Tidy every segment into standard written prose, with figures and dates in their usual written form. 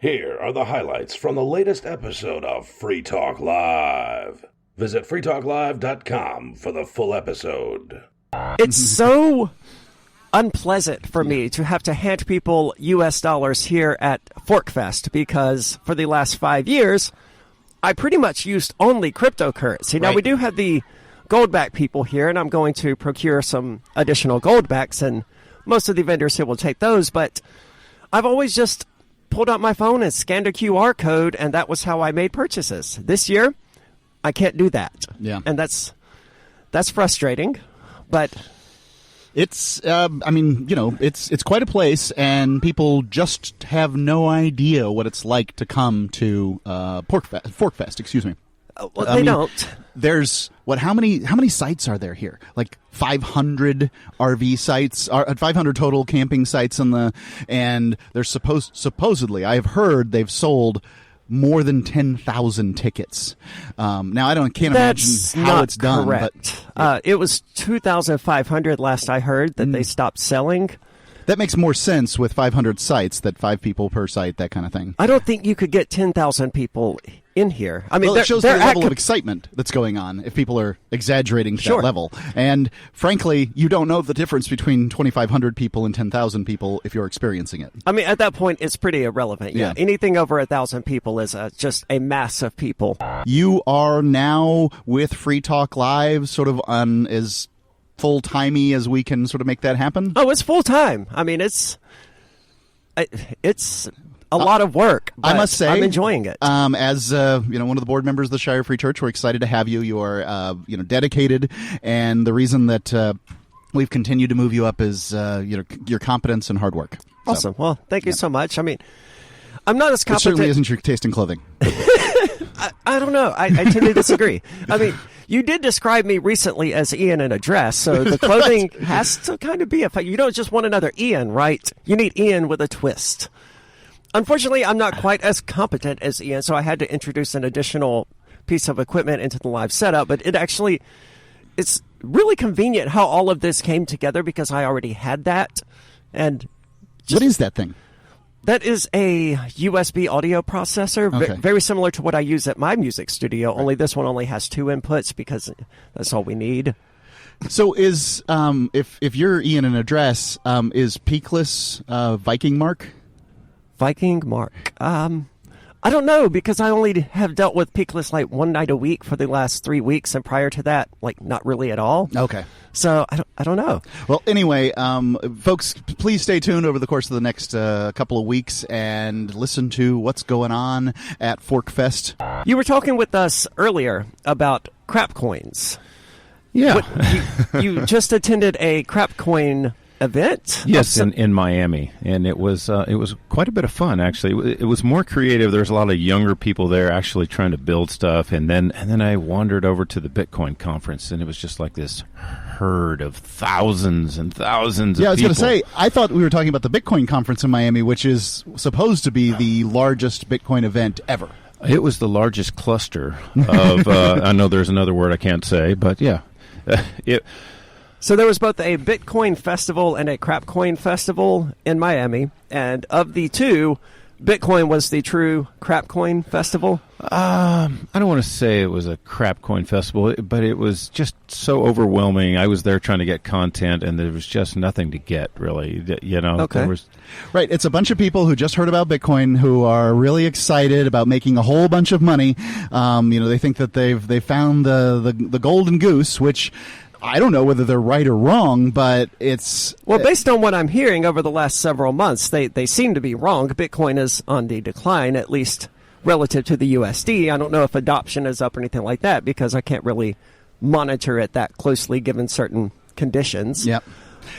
Here are the highlights from the latest episode of Free Talk Live. Visit freetalklive.com for the full episode. It's so unpleasant for me to have to hand people US dollars here at ForkFest because for the last 5 years, I pretty much used only cryptocurrency. Now, we do have the goldback people here, and I'm going to procure some additional goldbacks, and most of the vendors here will take those, but I've always just pulled out my phone and scanned a QR code, and that was how I made purchases. This year, I can't do that. Yeah. And that's frustrating, but it's it's quite a place, and people just have no idea what it's like to come to ForkFest, excuse me. Well, they don't. There's how many sites are there here? Like 500 RV sites, 500 total camping sites and there's supposedly I've heard they've sold more than 10,000 tickets. Now I can't imagine how it's done. Correct. But it was 2,500 last I heard that they stopped selling. That makes more sense with 500 sites, that 5 people per site, that kind of thing. I don't think you could get 10,000 people in here. I mean, it shows the level of excitement that's going on if people are exaggerating to that level. And frankly, you don't know the difference between 2,500 people and 10,000 people if you're experiencing it. I mean, at that point, it's pretty irrelevant. Yeah. Anything over 1,000 people is just a mass of people. You are now with Free Talk Live sort of on as full-timey as we can sort of make that happen? Oh, it's full-time. I mean, it's a lot of work. I must say, I'm enjoying it. As one of the board members of the Shire Free Church, we're excited to have you. You are dedicated, and the reason that we've continued to move you up is your competence and hard work. Awesome. Well, thank you so much. I mean, I'm not as competent. It certainly isn't your taste in clothing. I don't know. I tend to disagree. I mean, you did describe me recently as Ian in a dress, so the clothing has to kind of be you don't just want another Ian, right? You need Ian with a twist. Unfortunately, I'm not quite as competent as Ian, so I had to introduce an additional piece of equipment into the live setup, but it's really convenient how all of this came together because I already had that. And what is that thing? That is a USB audio processor, very similar to what I use at my music studio, only this one only has 2 inputs because that's all we need. So is, if you're Ian in a dress, is Peakless Viking Mark? Viking Mark. I don't know, because I only have dealt with Peakless like one night a week for the last 3 weeks, and prior to that, like not really at all. Okay. So I don't know. Well, anyway, folks, please stay tuned over the course of the next couple of weeks and listen to what's going on at ForkFest. You were talking with us earlier about crap coins. Yeah. You just attended a crap coin event? Yes, in Miami, and it was quite a bit of fun. Actually, it was more creative. There's a lot of younger people there actually trying to build stuff, and then I wandered over to the Bitcoin conference, and it was just like this herd of thousands and thousands. Yeah, of people. I was going to say, I thought we were talking about the Bitcoin conference in Miami, which is supposed to be the largest Bitcoin event ever. It was the largest cluster of. I know there's another word I can't say, but yeah, So there was both a Bitcoin festival and a Crapcoin festival in Miami, and of the two, Bitcoin was the true Crapcoin festival? I don't want to say it was a Crapcoin festival, but it was just so overwhelming. I was there trying to get content, and there was just nothing to get, really. Okay. Right. It's a bunch of people who just heard about Bitcoin who are really excited about making a whole bunch of money. They think that they've found the golden goose, which I don't know whether they're right or wrong, but it's... Well, based on what I'm hearing over the last several months, they seem to be wrong. Bitcoin is on the decline, at least relative to the USD. I don't know if adoption is up or anything like that, because I can't really monitor it that closely given certain conditions. Yep.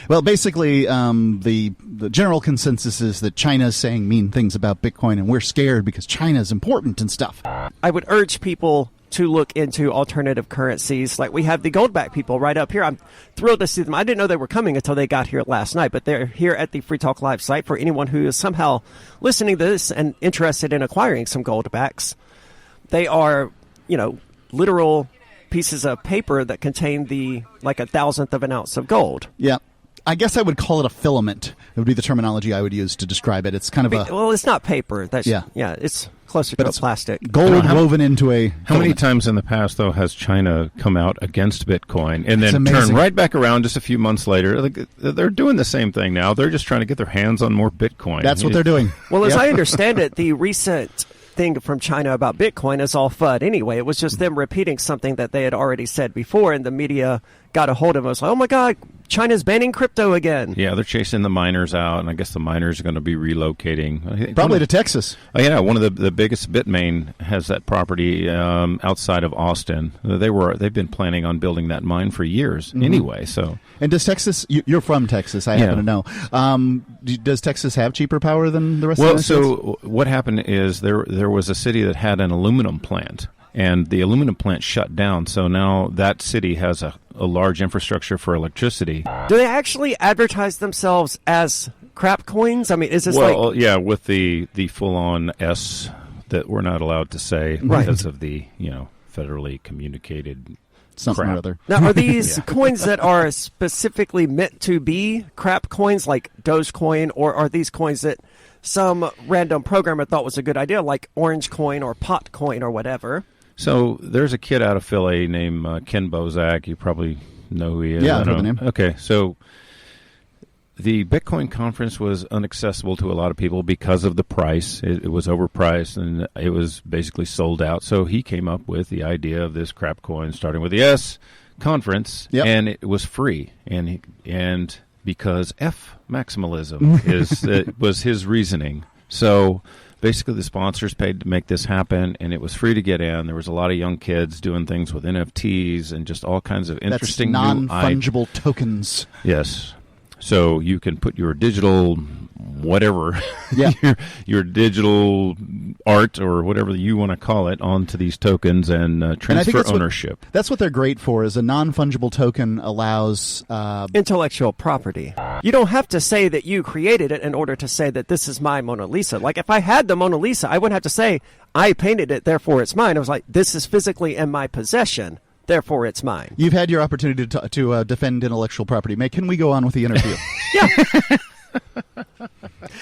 Well, basically, the general consensus is that China's saying mean things about Bitcoin, and we're scared because China's important and stuff. I would urge people to look into alternative currencies. Like we have the Goldback people right up here. I'm thrilled to see them. I didn't know they were coming until they got here last night, but they're here at the Free Talk Live site for anyone who is somehow listening to this and interested in acquiring some Goldbacks. They are, literal pieces of paper that contain 1,000th of an ounce of gold. Yeah. I guess I would call it a filament. It would be the terminology I would use to describe it. It's kind of well, it's not paper. That's Yeah. It's closer to a plastic. gold woven into a How many filament. times in the past, though, has China come out against Bitcoin and It's then turn amazing. right back around just a few months later? Like, they're doing the same thing now. They're just trying to get their hands on more Bitcoin. That's what they're doing. Well, as Yeah. I understand it, the recent thing from China about Bitcoin is all FUD anyway. It was just them repeating something that they had already said before, and the media got a hold of it. It was like, oh my God, China's banning crypto again. Yeah, they're chasing the miners out, and I guess the miners are going to be relocating. I think Probably one to of- Texas. Oh, yeah, one of the biggest Bitmain has that property outside of Austin. They've been planning on building that mine for years anyway. So And does Texas? You're from Texas, I happen to know. Does Texas have cheaper power than the rest of the United States? so what happened is there was a city that had an aluminum plant, and the aluminum plant shut down. So now that city has a large infrastructure for electricity. Do they actually advertise themselves as crap coins? I mean, is this Well, like... yeah, with the full-on S that we're not allowed to say because of the federally communicated Something crap. or other. Now, are these coins that are specifically meant to be crap coins like Dogecoin, or are these coins that some random programmer thought was a good idea, like Orange Coin or Pot Coin or whatever? So there's a kid out of Philly named Ken Bozak. You probably know who he is. Yeah, I I've heard know. the name. Okay, so the Bitcoin conference was inaccessible to a lot of people because of the price. It was overpriced, and it was basically sold out. So he came up with the idea of this crap coin, starting with the S conference, Yep. and it was free. And because F maximalism was his reasoning. So basically, the sponsors paid to make this happen, and it was free to get in. There was a lot of young kids doing things with NFTs and just all kinds of interesting That's new non-fungible tokens. Yes. So you can put your digital whatever, Yeah. your digital art or whatever you want to call it onto these tokens and And I think transfer that's ownership. That's what they're great for. Is a non-fungible token allows Intellectual property. You don't have to say that you created it in order to say that this is my Mona Lisa. Like, if I had the Mona Lisa, I wouldn't have to say, I painted it, therefore it's mine. I was like, this is physically in my possession, therefore it's mine. You've had your opportunity to defend intellectual property. May, can we go on with the interview?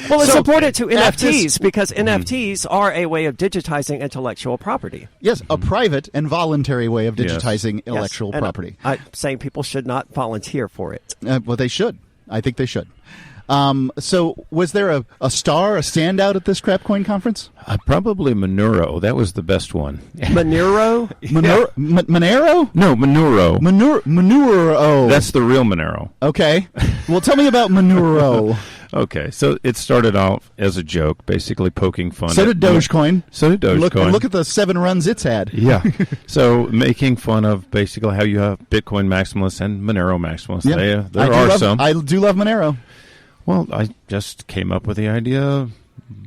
Well, it's So, important to at NFTs this- because NFTs are a way of digitizing intellectual property. Yes, a private and voluntary way of Yes. digitizing Yes. intellectual And property. I'm saying people should not volunteer for it. Well, they should. I think they should. So, was there a standout at this Crapcoin conference? Probably Monero. That was the best one. Monero? Monero? No, Monero. Monero. That's the real Monero. Okay. Well, tell me about Monero. Okay, so it started off as a joke, basically poking fun. So at did Dogecoin. So did Dogecoin. Look at the 7 runs it's had. Yeah. So making fun of basically how you have Bitcoin maximalists and Monero maximalists. Yeah. There are some. I do love Monero. Well, I just came up with the idea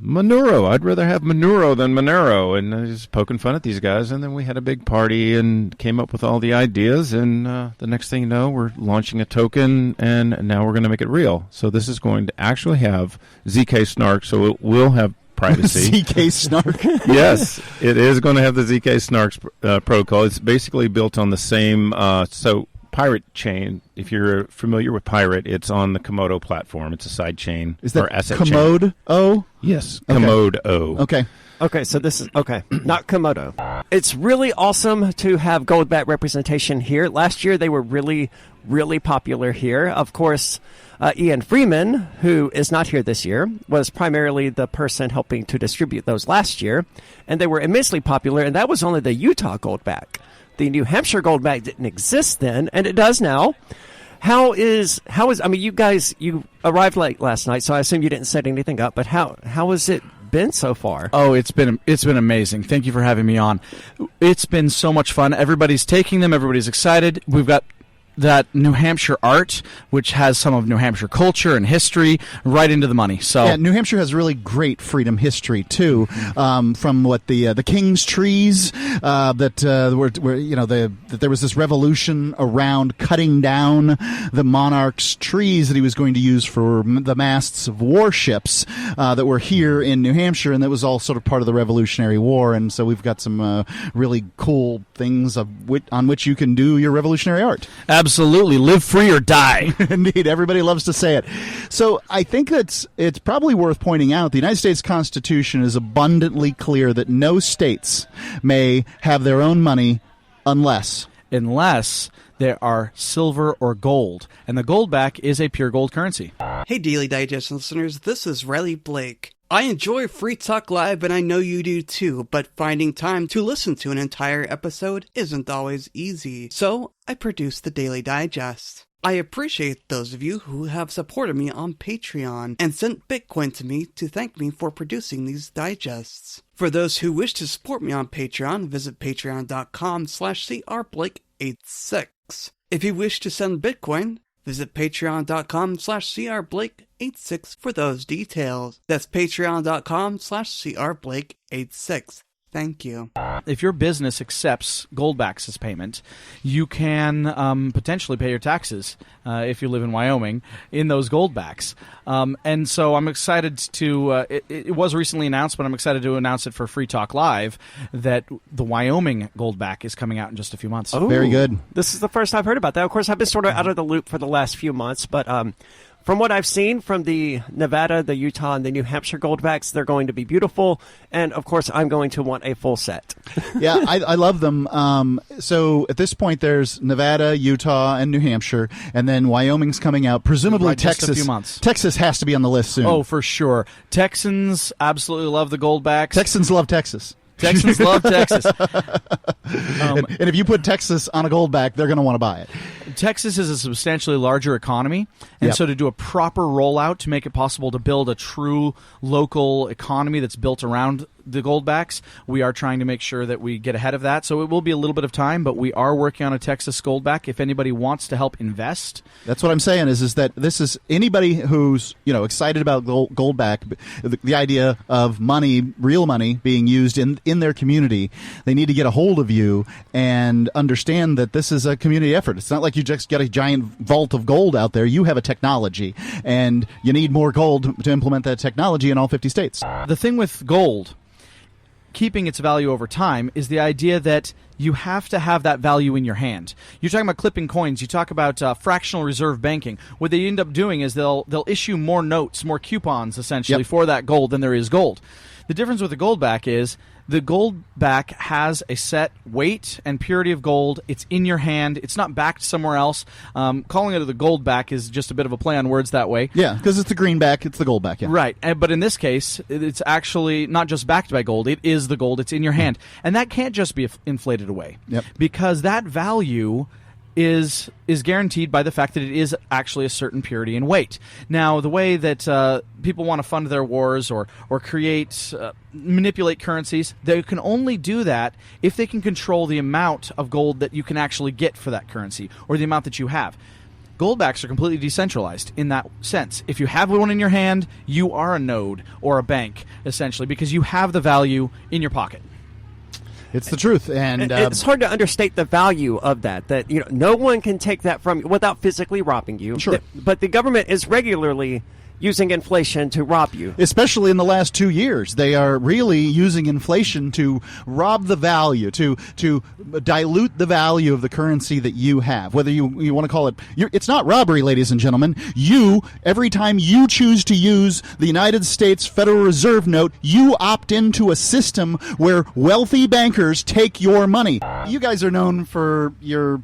Monero. I'd rather have Monero than Monero. And I was poking fun at these guys. And then we had a big party and came up with all the ideas. And the next thing you know, we're launching a token. And now we're going to make it real. So this is going to actually have ZK Snark. So it will have privacy. ZK Snark. Yes, it is going to have the ZK Snarks protocol. It's basically built on the same... so Pirate Chain, if you're familiar with Pirate, it's on the Komodo platform. It's a side chain. Is that or asset chain. Commode O? Yes, Okay. Komodo. Okay. Okay, so this is okay, not Komodo. It's really awesome to have goldback representation here. Last year they were really, really popular here. Of course, Ian Freeman, who is not here this year, was primarily the person helping to distribute those last year, and they were immensely popular, and that was only the Utah goldback. The New Hampshire goldback didn't exist then, and it does now. How is I mean, you arrived late last night, so I assume you didn't set anything up, but how has it been so far? Oh, it's been amazing. Thank you for having me on. It's been so much fun. Everybody's taking them. Everybody's excited. We've got that New Hampshire art, which has some of New Hampshire culture and history right into the money. So Yeah, New Hampshire has really great freedom history too. From what the king's trees that there was this revolution around cutting down the monarch's trees that he was going to use for the masts of warships that were here in New Hampshire, and that was all sort of part of the Revolutionary War. And so we've got some really cool things on which you can do your revolutionary art. Absolutely. Live free or die. Indeed, everybody loves to say it. So I think it's probably worth pointing out the United States Constitution is abundantly clear that no states may have their own money unless there are silver or gold. And the goldback is a pure gold currency. Hey, Daily Digest listeners, this is Riley Blake. I enjoy Free Talk Live, and I know you do too, but finding time to listen to an entire episode isn't always easy. So, I produce the Daily Digest. I appreciate those of you who have supported me on Patreon and sent Bitcoin to me to thank me for producing these digests. For those who wish to support me on Patreon, visit patreon.com/crblake86. If you wish to send Bitcoin, visit patreon.com/crblake86 for those details. That's patreon.com/crblake86. Thank you. If your business accepts goldbacks as payment, you can potentially pay your taxes if you live in Wyoming in those goldbacks. And so I'm excited to, it was recently announced, but I'm excited to announce it for Free Talk Live that the Wyoming goldback is coming out in just a few months. Oh, very good. This is the first I've heard about that. Of course, I've been sort of out of the loop for the last few months, but from what I've seen from the Nevada, the Utah, and the New Hampshire goldbacks, they're going to be beautiful. And, of course, I'm going to want a full set. Yeah, I love them. So at this point, there's Nevada, Utah, and New Hampshire. And then Wyoming's coming out. Presumably Right, just Texas. a few months. Texas has to be on the list soon. Oh, for sure. Texans absolutely love the goldbacks. Texans love Texas. Texans love Texas. And if you put Texas on a goldback, they're going to want to buy it. Texas is a substantially larger economy, and so to do a proper rollout to make it possible to build a true local economy that's built around the goldbacks, we are trying to make sure that we get ahead of that. So it will be a little bit of time, but we are working on a Texas goldback. If anybody wants to help invest, that's what I'm saying. Is that this is anybody who's excited about goldback, the idea of money, real money, being used in their community. They need to get a hold of you and understand that this is a community effort. It's not like you just get a giant vault of gold out there. You have a technology, and you need more gold to implement that technology in all 50 states. The thing with gold, keeping its value over time, is the idea that you have to have that value in your hand. You're talking about clipping coins. You talk about fractional reserve banking. What they end up doing is they'll issue more notes, more coupons, essentially, for that gold than there is gold. The difference with the goldback is the goldback has a set weight and purity of gold. It's in your hand. It's not backed somewhere else. Calling it the goldback is just a bit of a play on words that way. Yeah, because it's the greenback, it's the goldback. Yeah. Right. But in this case, it's actually not just backed by gold. It is the gold. It's in your hand. And that can't just be inflated away. Yep. Because that value is guaranteed by the fact that it is actually a certain purity and weight. Now, the way that people want to fund their wars or create, manipulate currencies, they can only do that if they can control the amount of gold that you can actually get for that currency or the amount that you have. Goldbacks are completely decentralized in that sense. If you have one in your hand, you are a node or a bank, essentially, because you have the value in your pocket. It's the truth, and it's hard to understate the value of that. That no one can take that from you without physically robbing you. Sure. But the government is regularly using inflation to rob you. Especially in the last 2 years, they are really using inflation to rob the value, to dilute the value of the currency that you have. Whether you want to call it, it's not robbery, ladies and gentlemen. Every time you choose to use the United States Federal Reserve note, you opt into a system where wealthy bankers take your money. You guys are known for your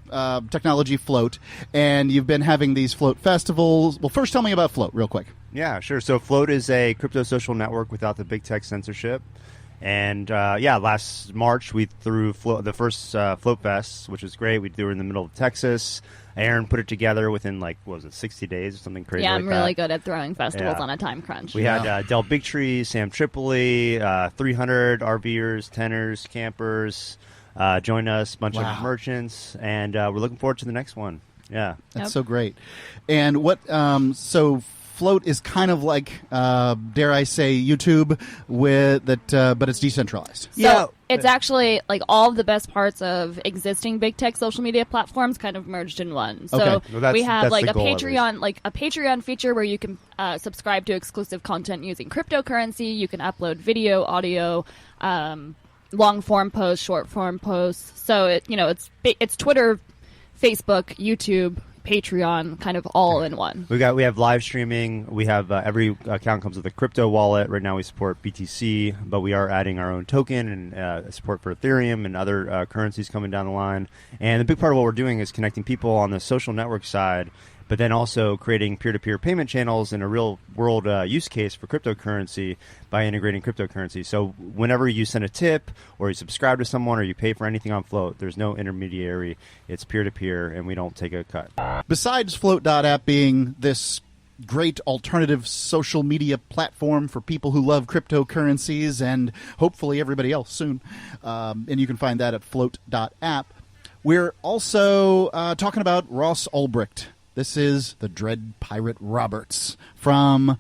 technology Float, and you've been having these Float festivals. Well, first tell me about Float real quick. Yeah, sure. So Float is a crypto social network without the big tech censorship. And last March we threw the first Float Fest, which was great. We threw it in the middle of Texas. Aaron put it together within 60 days or something crazy Yeah, like I'm that. really good at throwing festivals on a time crunch. We had Del Bigtree, Sam Tripoli, 300 RVers, tenors, campers join us, a bunch of merchants, and we're looking forward to the next one. Yeah. That's so great. And what so Float is kind of like, dare I say, YouTube with that, but it's decentralized. So it's actually like all of the best parts of existing big tech social media platforms kind of merged in one. So Okay. Well, we have that's like the a goal, Patreon feature where you can subscribe to exclusive content using cryptocurrency. You can upload video, audio, long form posts, short form posts. So it's Twitter Facebook, YouTube, Patreon, kind of all in one. We have live streaming. We have every account comes with a crypto wallet. Right now we support BTC, but we are adding our own token and support for Ethereum and other currencies coming down the line. And the big part of what we're doing is connecting people on the social network side, but then also creating peer-to-peer payment channels in a real-world use case for cryptocurrency by integrating cryptocurrency. So whenever you send a tip or you subscribe to someone or you pay for anything on Float, there's no intermediary. It's peer-to-peer, and we don't take a cut. Besides Float.app being this great alternative social media platform for people who love cryptocurrencies and hopefully everybody else soon, and you can find that at Float.app, we're also talking about Ross Ulbricht. This is the Dread Pirate Roberts from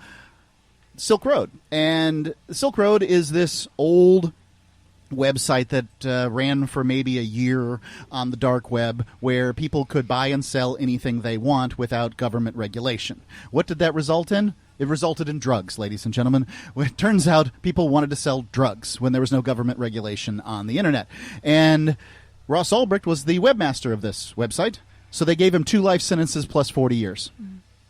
Silk Road. And Silk Road is this old website that ran for maybe a year on the dark web where people could buy and sell anything they want without government regulation. What did that result in? It resulted in drugs, ladies and gentlemen. It turns out people wanted to sell drugs when there was no government regulation on the internet. And Ross Ulbricht was the webmaster of this website. So they gave him 2 life sentences plus 40 years.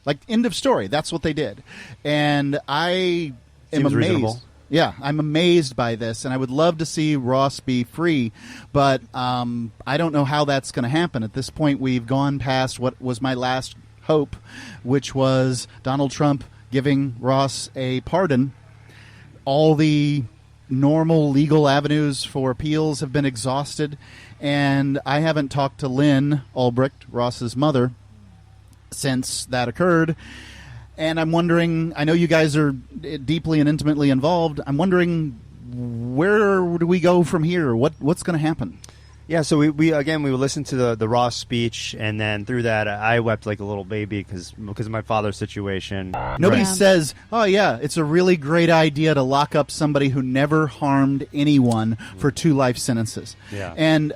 Like, end of story. That's what they did. And I am amazed. Reasonable. Yeah, I'm amazed by this, and I would love to see Ross be free, but I don't know how that's going to happen. At this point, we've gone past what was my last hope, which was Donald Trump giving Ross a pardon. All the normal legal avenues for appeals have been exhausted, and I haven't talked to Lynn Ulbricht, Ross's mother, since that occurred. And I'm wondering, I know you guys are deeply and intimately involved. I'm wondering, where do we go from here? What's going to happen? Yeah, so we listened to the Ross speech, and then through that, I wept like a little baby because of my father's situation. Nobody says, oh, yeah, it's a really great idea to lock up somebody who never harmed anyone for 2 life sentences. Yeah. And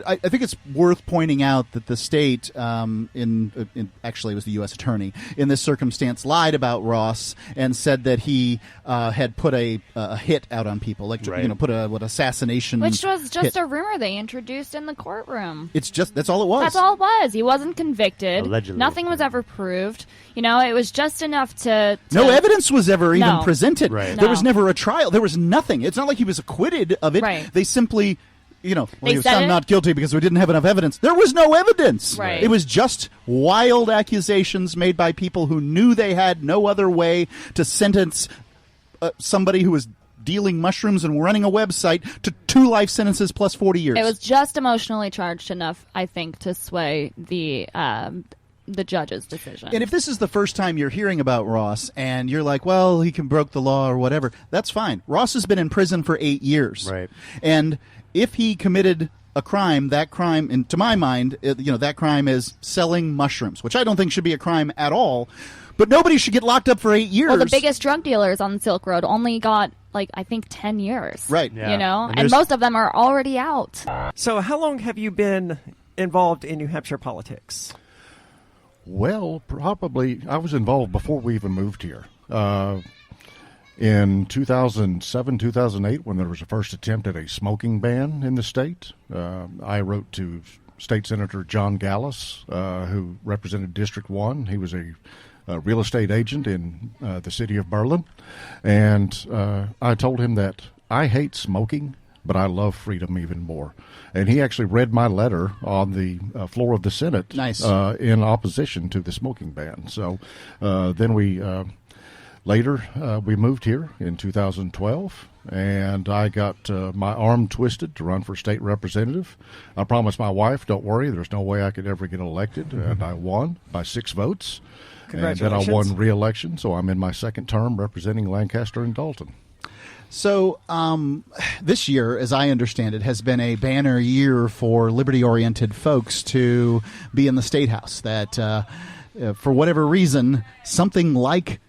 I think it's worth pointing out that the state, actually it was the U.S. attorney, in this circumstance lied about Ross and said that he had put a hit out on people, like put an assassination, which was just hit. a rumor they introduced in the courtroom. That's all it was. That's all it was. He wasn't convicted. Allegedly. Nothing was ever proved. It was just enough to no evidence was ever even presented. Right. There was never a trial. There was nothing. It's not like he was acquitted of it. Right. They simply. He was said found it? not guilty because we didn't have enough evidence. There was no evidence. Right. It was just wild accusations made by people who knew they had no other way to sentence somebody who was dealing mushrooms and running a website to 2 life sentences plus 40 years. It was just emotionally charged enough, I think, to sway the judge's decision. And if this is the first time you're hearing about Ross and you're like, well, he broke the law or whatever, that's fine. Ross has been in prison for 8 years. Right. And if he committed a crime, that crime, and to my mind, that crime is selling mushrooms, which I don't think should be a crime at all. But nobody should get locked up for 8 years. Well, the biggest drug dealers on Silk Road only got, I think 10 years. Right. Yeah. And most of them are already out. So how long have you been involved in New Hampshire politics? Well, probably I was involved before we even moved here. In 2007, 2008, when there was a first attempt at a smoking ban in the state, I wrote to State Senator John Gallus, who represented District 1. He was a real estate agent in the city of Berlin. And I told him that I hate smoking, but I love freedom even more. And he actually read my letter on the floor of the Senate in opposition to the smoking ban. So then later, we moved here in 2012, and I got my arm twisted to run for state representative. I promised my wife, don't worry, there's no way I could ever get elected, and I won by 6 votes. And then I won re-election, so I'm in my 2nd term representing Lancaster and Dalton. So this year, as I understand it, has been a banner year for liberty-oriented folks to be in the State House. That, for whatever reason, something like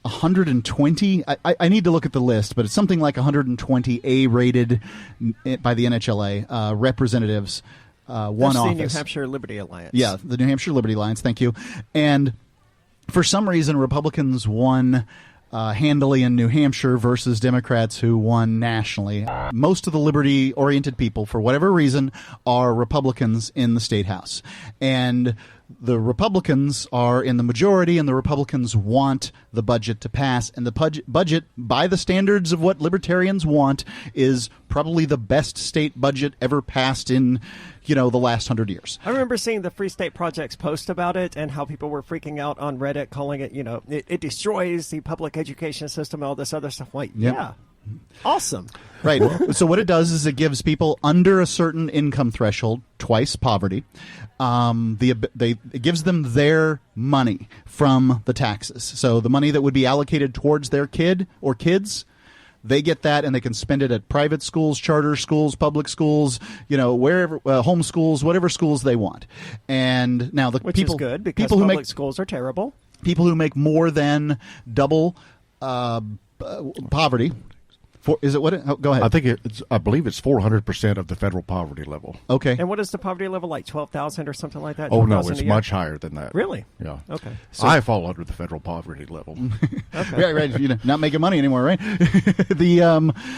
120, I need to look at the list, but it's something like 120 A-rated by the NHLA representatives won office. That's the New Hampshire Liberty Alliance. Yeah, the New Hampshire Liberty Alliance, thank you. And for some reason, Republicans won handily in New Hampshire versus Democrats who won nationally. Most of the liberty-oriented people, for whatever reason, are Republicans in the state house. And the Republicans are in the majority, and the Republicans want the budget to pass. And the budget, by the standards of what libertarians want, is probably the best state budget ever passed in, the last 100 years. I remember seeing the Free State Project's post about it and how people were freaking out on Reddit, calling it, it destroys the public education system, all this other stuff. Like, yeah. Awesome. Right. So what it does is it gives people under a certain income threshold, twice poverty, it gives them their money from the taxes. So the money that would be allocated towards their kid or kids, they get that, and they can spend it at private schools, charter schools, public schools, wherever, home schools, whatever schools they want. And now Which is good, because public schools are terrible. People who make more than double poverty. Is it what? Go ahead. I believe it's 400% of the federal poverty level. Okay. And what is the poverty level, like 12,000 or something like that? Oh no, it's much higher than that. Really? Yeah. Okay. So, I fall under the federal poverty level. Okay. Right. Not making money anymore, right?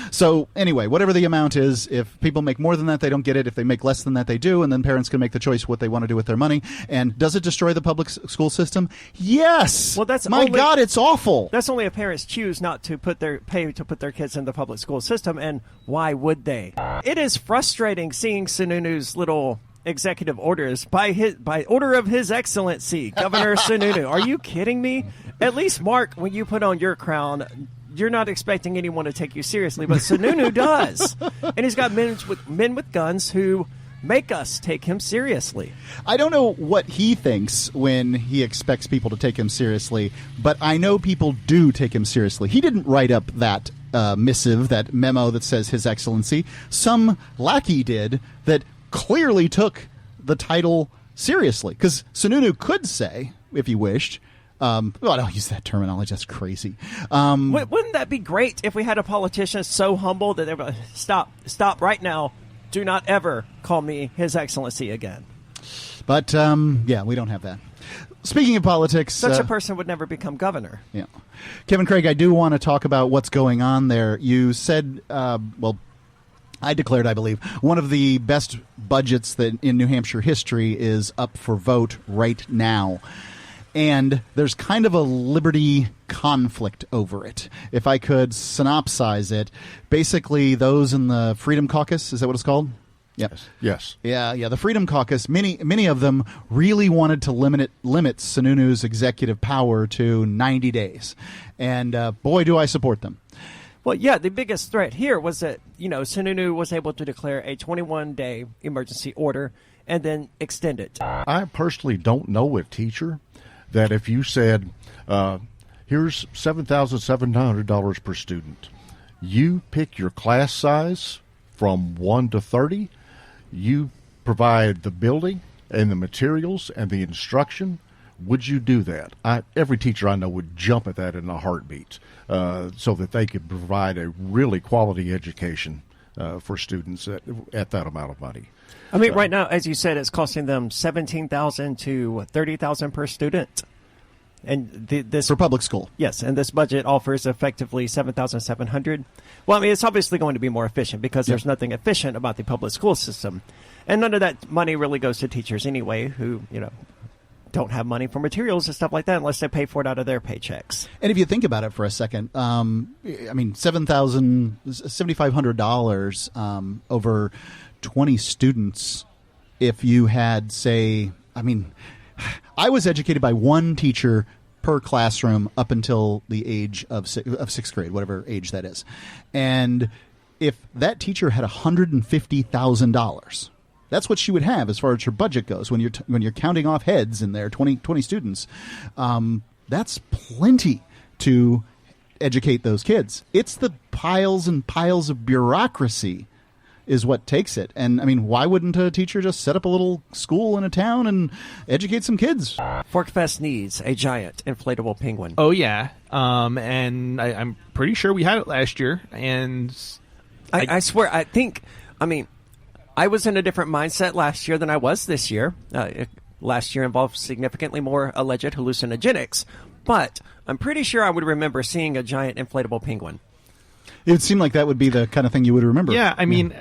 So anyway, whatever the amount is, if people make more than that, they don't get it. If they make less than that, they do, and then parents can make the choice what they want to do with their money. And does it destroy the public school system? Yes. Well, God, it's awful. That's only if parents choose not to put their kids in the public school system, and why would they? It is frustrating seeing Sununu's little executive orders by order of His Excellency Governor Sununu. Are you kidding me? At least, Mark, when you put on your crown, you're not expecting anyone to take you seriously, but Sununu does, and he's got men with guns who make us take him seriously. I don't know what he thinks when he expects people to take him seriously, but I know people do take him seriously. He didn't write up that missive, that memo that says His Excellency. Some lackey did that clearly took the title seriously. Because Sununu could say, if he wished, I don't use that terminology. That's crazy. Wouldn't that be great if we had a politician so humble that they would stop right now. Do not ever call me His Excellency again. But, we don't have that. Speaking of politics... Such a person would never become governor. Yeah. Kevin Craig, I do want to talk about what's going on there. You said, I declared, I believe, one of the best budgets that in New Hampshire history is up for vote right now. And there's kind of a liberty conflict over it. If I could synopsize it, basically those in the Freedom Caucus, is that what it's called? Yep. Yes. Yeah. The Freedom Caucus, many of them really wanted to limit Sununu's executive power to 90 days. And boy, do I support them. Well, yeah, the biggest threat here was that, Sununu was able to declare a 21-day emergency order and then extend it. I personally don't know a teacher that if you said, here's $7,700 per student, you pick your class size from 1 to 30, you provide the building and the materials and the instruction, would you do that? Every teacher I know would jump at that in a heartbeat so that they could provide a really quality education for students at that amount of money. I mean, right now, as you said, it's costing them $17,000 to $30,000 per student. And this for public school. Yes, and this budget offers effectively $7,700. Well, I mean, it's obviously going to be more efficient because there's nothing efficient about the public school system. And none of that money really goes to teachers anyway who, don't have money for materials and stuff like that unless they pay for it out of their paychecks. And if you think about it for a second, $7,500 over 20 students, if you had, say, I was educated by one teacher per classroom up until the age of sixth grade, whatever age that is. And if that teacher had $150,000, that's what she would have as far as her budget goes when you're counting off heads in there, 20 students. That's plenty to educate those kids. It's the piles and piles of bureaucracy is what takes it. And, why wouldn't a teacher just set up a little school in a town and educate some kids? Forkfest needs a giant inflatable penguin. Oh, yeah. And I'm pretty sure we had it last year. And I swear, I was in a different mindset last year than I was this year. Last year involved significantly more alleged hallucinogenics. But I'm pretty sure I would remember seeing a giant inflatable penguin. It would seem like that would be the kind of thing you would remember. Yeah, I mean,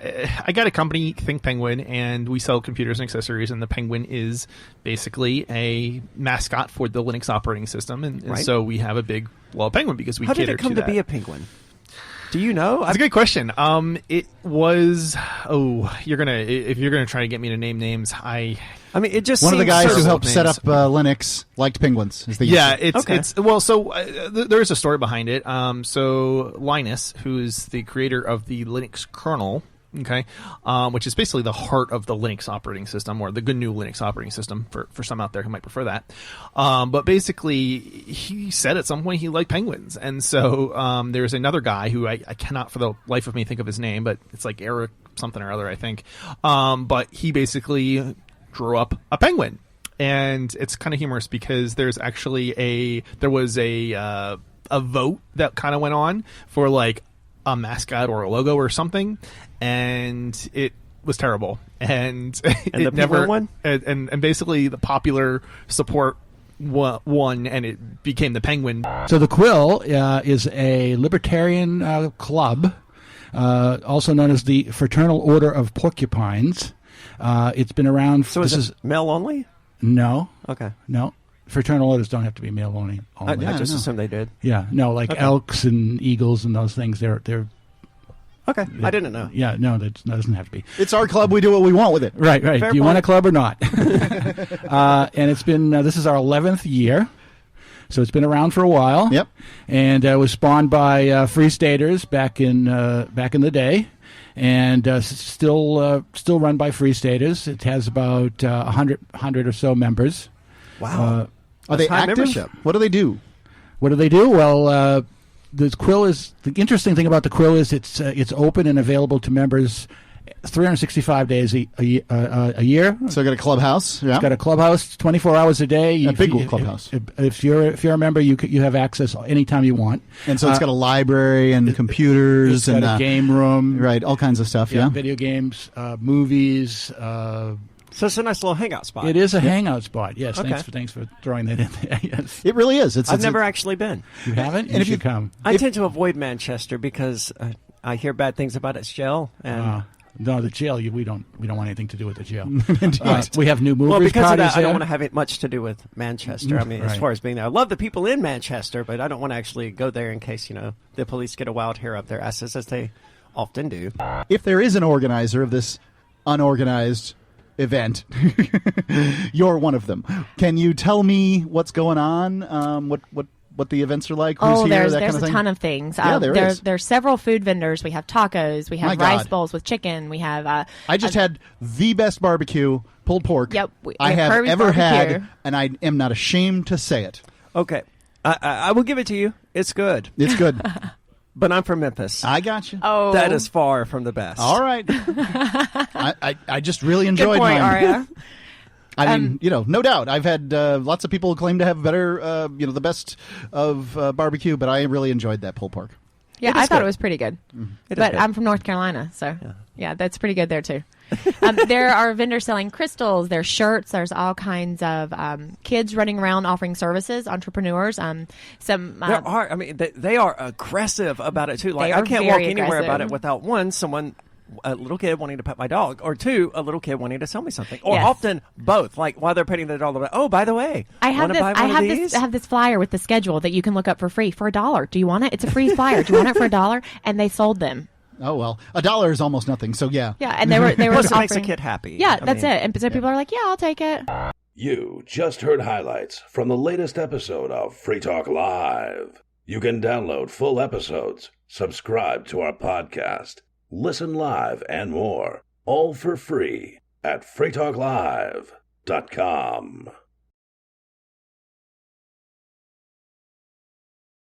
I got a company, Think Penguin, and we sell computers and accessories, and the Penguin is basically a mascot for the Linux operating system, and Right. so we have a big penguin because we How cater did it come to to that. be a penguin? Do you know? That's a good question. It was. Oh, if you're gonna try to get me to name names, I mean, it just One of the seems guys so- who helped set names. up Linux liked penguins. Is the Yeah, answer. it's well. So there is a story behind it. So Linus, who's the creator of the Linux kernel, okay, which is basically the heart of the Linux operating system, or the GNU Linux operating system for some out there who might prefer that. But basically, he said at some point he liked penguins, and so there's another guy who I cannot for the life of me think of his name, but it's like Eric something or other, I think. But he basically drew up a penguin. And it's kind of humorous because there's actually there was a vote that kind of went on for like a mascot or a logo or something, and it was terrible. And And it the penguin won? And basically the popular support won, and it became the penguin. So the Quill is a libertarian club, also known as the Fraternal Order of Porcupines. It's been around. So is it male only? No. Okay. No. Fraternal orders don't have to be male only. I just assumed they did. Yeah. No, like Okay. elks and eagles and those things. They're. Okay. I didn't know. Yeah. No, that doesn't have to be. It's our club. We do what we want with it. Right. Right. Fair Do you want a point. club or not? And it's been. This is our 11th year. So it's been around for a while. Yep. And it was spawned by Free Staters back in the day, and still run by Free Staters. It has about 100 or so members. Wow. Are they high active? membership. What do they do? What do they do? Well, the Quill is the interesting thing about the Quill is it's open and available to members 365 days a year. So I got a clubhouse. Yeah. It's got a clubhouse 24 hours a day. A big clubhouse. If you're a member, you have access anytime you want. And so it's got a library and computers It's got and a game room. right, all kinds of stuff. Yeah. Video games, movies. So it's a nice little hangout spot. It is a hangout spot. Yes. Okay. Thanks for throwing that in there. Yes. It really is. I've never actually been. You haven't? And if You you should come. I tend to avoid Manchester because I hear bad things about its jail. And No, the jail. We don't want anything to do with the jail. We have new movers well, because of parties that, I don't there. want to have it much to do with Manchester. I mean, as Right. far as being there, I love the people in Manchester, but I don't want to actually go there in case the police get a wild hair up their asses, as they often do. If there is an organizer of this unorganized event, you're one of them. Can you tell me what's going on? What the events are like? Who's here? There's that kind of a thing? ton of things. Yeah, is. There's several food vendors. We have tacos. We My have God. rice bowls with chicken. We have. I just had the best barbecue, pulled pork, Yep, I we have have Kirby's ever barbecue. had, and I am not ashamed to say it. Okay, I will give it to you. It's good, It's good. but I'm from Memphis. I got you. Oh, That is far from the best. All right. I just really good enjoyed point, mine. Aria. I mean, no doubt. I've had lots of people claim to have better, the best of barbecue, but I really enjoyed that pulled pork. Yeah, It I is thought good. it was pretty good. It is But good. I'm from North Carolina, so yeah, that's pretty good there too. There are vendors selling crystals. There's shirts. There's all kinds of kids running around offering services. Entrepreneurs. Some There are. I mean, they are aggressive about it too. Like They I are can't walk very anywhere about aggressive. it without a little kid wanting to pet my dog, or two, a little kid wanting to sell me something, or Yes. often both. Like while they're petting the dog, they're like, "Oh, by the way, I have wanna this. buy one of these?" I have this flyer with the schedule that you can look up for free for $1. Do you want it? It's a free flyer. Do you want it for $1? And they sold them. Oh, well, $1 is almost nothing, so yeah. Yeah, and they were Plus, it offering, makes a kid happy. Yeah, I that's mean, it. And so people are like, "Yeah, I'll take it." You just heard highlights from the latest episode of Free Talk Live. You can download full episodes, subscribe to our podcast, listen live, and more, all for free at freetalklive.com.